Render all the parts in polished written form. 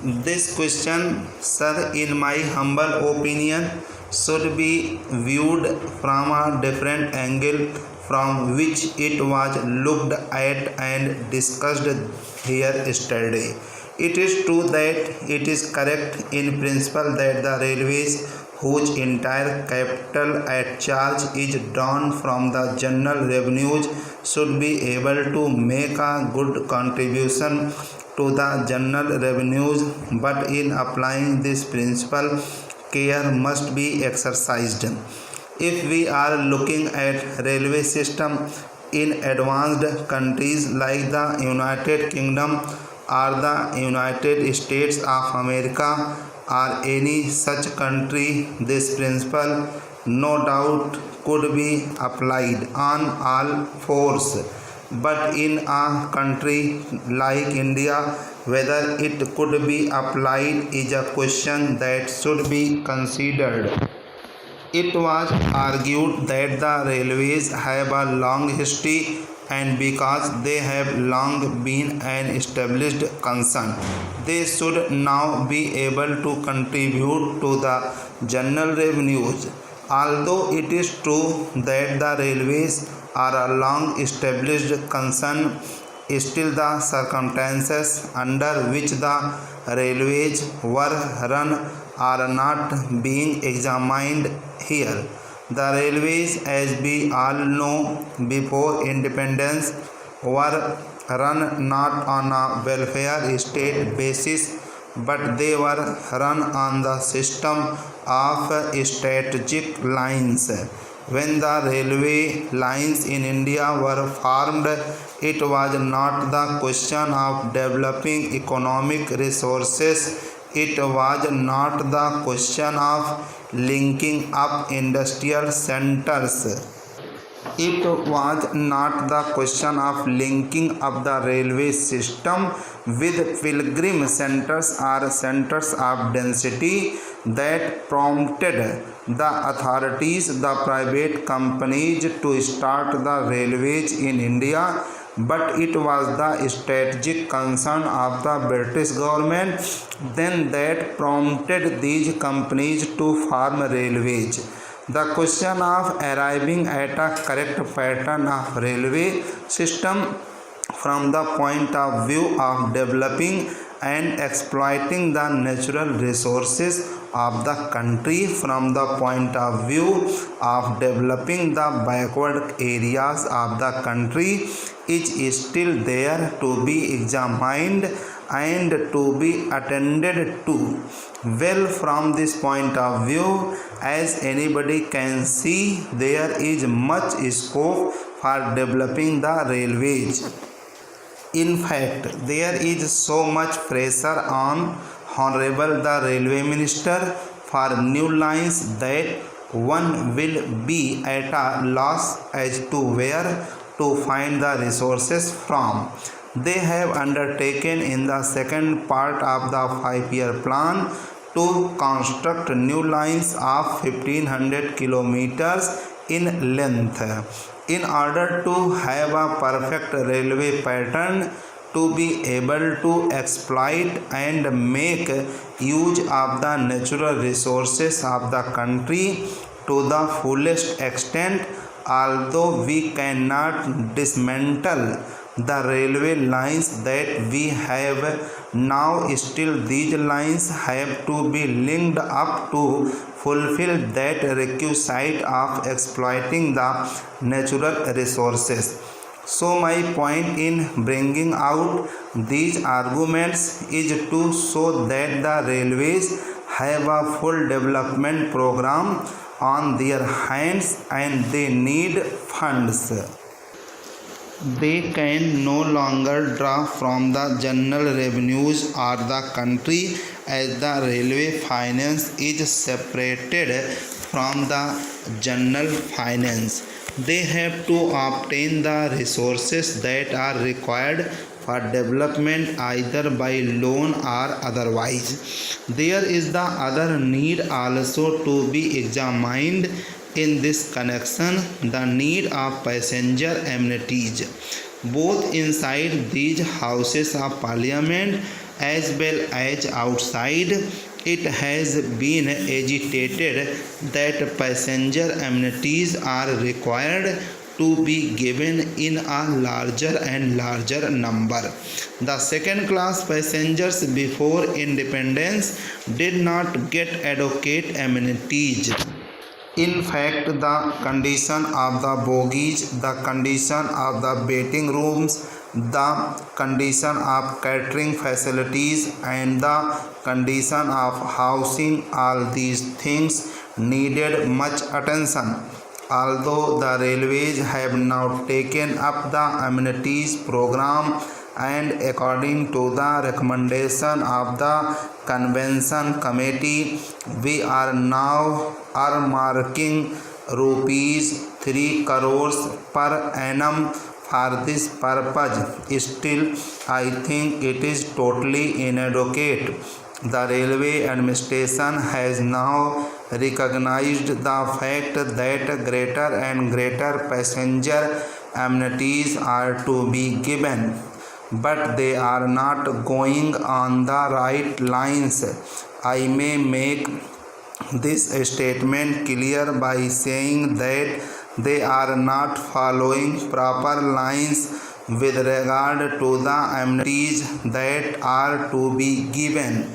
This question, sir, in my humble opinion, should be viewed from a different angle from which it was looked at and discussed here yesterday. It is true that it is correct in principle that the railways, whose entire capital at charge is drawn from the general revenues, should be able to make a good contribution to the general revenues, but in applying this principle, care must be exercised. If we are looking at railway system in advanced countries like the United Kingdom or the United States of America or any such country, this principle no doubt could be applied on all fours. But in a country like India, whether it could be applied is a question that should be considered. It was argued that the railways have a long history, and because they have long been an established concern, they should now be able to contribute to the general revenues. Although it is true that the railways are a long established concern, still the circumstances under which the railways were run are not being examined here. The railways, as we all know, before independence were run not on a welfare state basis, but they were run on the system of strategic lines. When the railway lines in India were formed, it was not the question of developing economic resources. It was not the question of linking up industrial centers. It was not the question of linking up the railway system with pilgrim centers or centers of density that prompted the authorities, the private companies, to start the railways in India, but it was the strategic concern of the British government then that prompted these companies to form railways. The question of arriving at a correct pattern of railway system from the point of view of developing and exploiting the natural resources of the country from the point of view of developing the backward areas of the country is still there to be examined and to be attended to. Well, from this point of view, as anybody can see, there is much scope for developing the railways. In fact, there is so much pressure on Honorable the Railway Minister for new lines that one will be at a loss as to where to find the resources from. They have undertaken in the second part of the 5-year plan to construct new lines of 1500 kilometers in length. In order to have a perfect railway pattern, to be able to exploit and make use of the natural resources of the country to the fullest extent, although we cannot dismantle the railway lines that we have now, still these lines have to be linked up to fulfill that requisite of exploiting the natural resources. So my point in bringing out these arguments is to show that the railways have a full development program on their hands and they need funds. They can no longer draw from the general revenues of the country, as the railway finance is separated from the general finance. They have to obtain the resources that are required for development either by loan or otherwise. There is the other need also to be examined in this connection, the need of passenger amenities, both inside these houses of parliament as well as outside. It has been agitated that passenger amenities are required to be given in a larger and larger number. The second class passengers before independence did not get adequate amenities. In fact, the condition of the bogies, the condition of the waiting rooms, the condition of catering facilities, and the condition of housing, all these things needed much attention. Although the railways have now taken up the amenities program, and according to the recommendation of the convention committee, we are now earmarking rupees 3 crores per annum for this purpose. Still, I think it is totally inadequate. The railway administration has now recognized the fact that greater and greater passenger amenities are to be given, but they are not going on the right lines. I may make this statement clear by saying that they are not following proper lines with regard to the amenities that are to be given.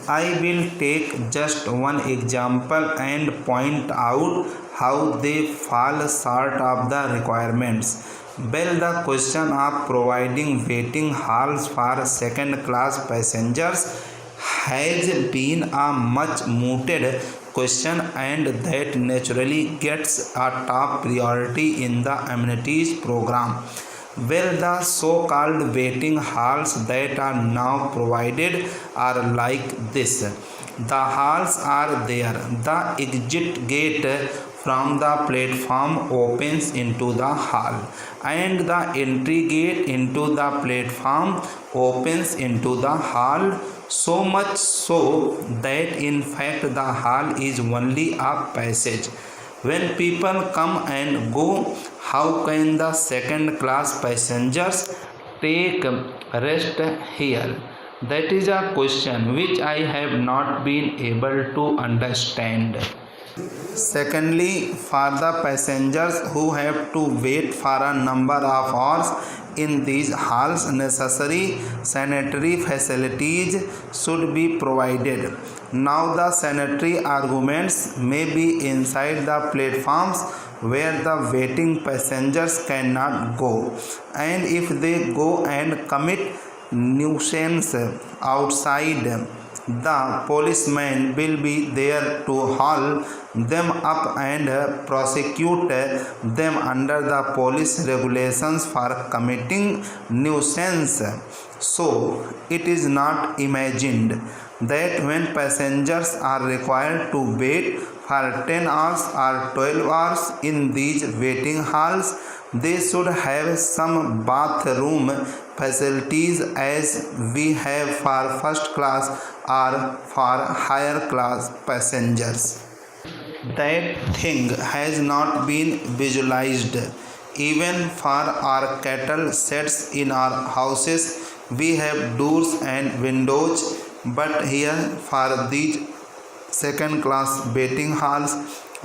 I will take just one example and point out how they fall short of the requirements. Well, the question of providing waiting halls for second class passengers has been a much mooted question, and that naturally gets a top priority in the amenities program. Well, the so-called waiting halls that are now provided are like this. The halls are there. The exit gate from the platform opens into the hall, and the entry gate into the platform opens into the hall. So much so that in fact the hall is only a passage. When people come and go, how can the second class passengers take rest here? That is a question which I have not been able to understand. Secondly, for the passengers who have to wait for a number of hours in these halls, necessary sanitary facilities should be provided. Now, the sanitary arguments may be inside the platforms where the waiting passengers cannot go, and if they go and commit nuisance outside, the policeman will be there to haul them up and prosecute them under the police regulations for committing nuisance. So, it is not imagined that when passengers are required to wait for 10 hours or 12 hours in these waiting halls, they should have some bathroom facilities as we have for first class or for higher class passengers. That thing has not been visualized. Even for our cattle sheds in our houses, we have doors and windows, but here for these second class waiting halls,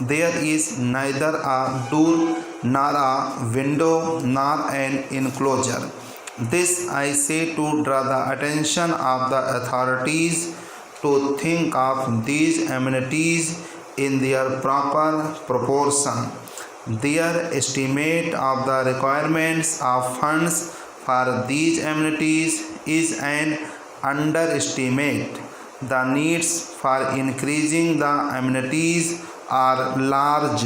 there is neither a door nor a window nor an enclosure. This I say to draw the attention of the authorities to think of these amenities in their proper proportion. Their estimate of the requirements of funds for these amenities is an underestimate. The needs for increasing the amenities are large.